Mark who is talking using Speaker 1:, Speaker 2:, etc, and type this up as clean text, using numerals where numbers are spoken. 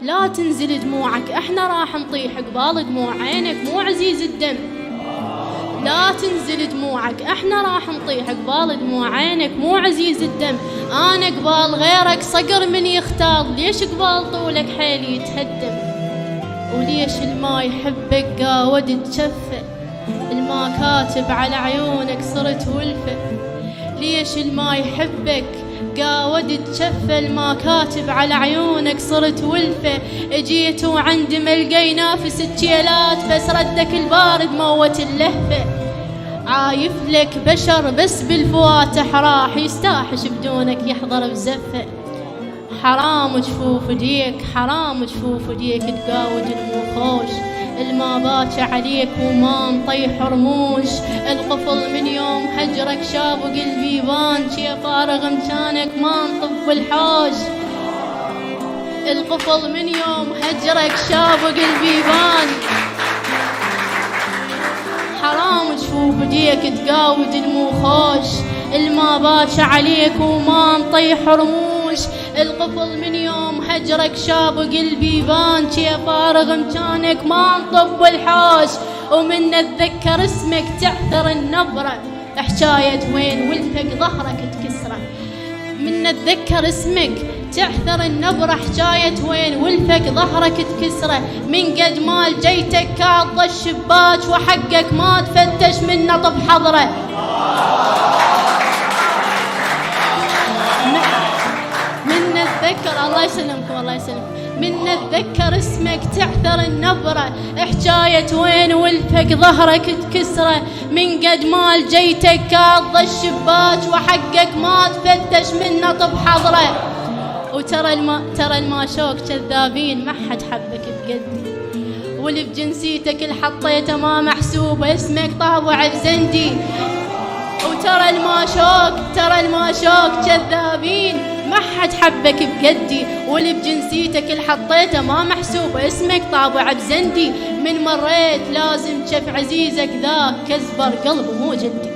Speaker 1: لا تنزل دموعك احنا راح نطيح قبال دموع عينك مو عزيز الدم. لا تنزل دموعك احنا راح نطيح قبال دموع عينك مو عزيز الدم. انا قبال غيرك صقر من يختار، ليش قبال طولك حيلي يتهدم؟ وليش الما يحبك قاود تشفى، الما كاتب على عيونك صرت ولفة. ليش الما يحبك قاود تشفى، الما كاتب على عيونك صرت ولفة. اجيت وعند ما لقي نافس التيلات، بس ردك البارد موت اللهفة. عايف لك بشر بس بالفواتح راح يستاحش بدونك يحضر بزفة. حرام جفوف ديك حرام جفوف ديك تقاود الموخوش، الما باكى عليك وما نطيح رموش. القفل من يوم هجرك شاب وقلبي بان، شي فارغ مكانك ما نطب الحوش. القفل من يوم هجرك شاب وقلبي بان، حرام جفوف ديك تقاود الموخوش، الما باكى عليك وما نطيح رموش. القفل من يوم هجرك شاب وقلبي بان، شي فارغ مكانك ما نطب الحوش. ومن اتذكر اسمك تعثر النبرة، حكاية وين ولفك ظهرك تكسره. من اتذكر اسمك تعثر النبرة، حكاية وين ولفك ظهرك تكسره. من قد ما لجيتك كاظ الشباك، وحقك ما تفتش من نطب حضره. من اتذكر الله يسلمكم الله يسلمكم، من اتذكر اسمك تعثر النبرة، حكاية وين ولفك ظهرك تكسره. من قد ما لجيتك كاظ الشباك، وحقك ما تفتش من نطب حضره. وترى الماشوك كذابين ما حد حبك بقدي، واللي بجنسيتك اللي حطيته ما محسوبه، اسمك طابع بزندي. وترى الماشوك كذابين ما حد حبك بقدي، واللي بجنسيتك اللي حطيته ما محسوبه، اسمك طابع بزندي. من مريت لازم شف عزيزك ذاك كزبر قلبه مو جدي.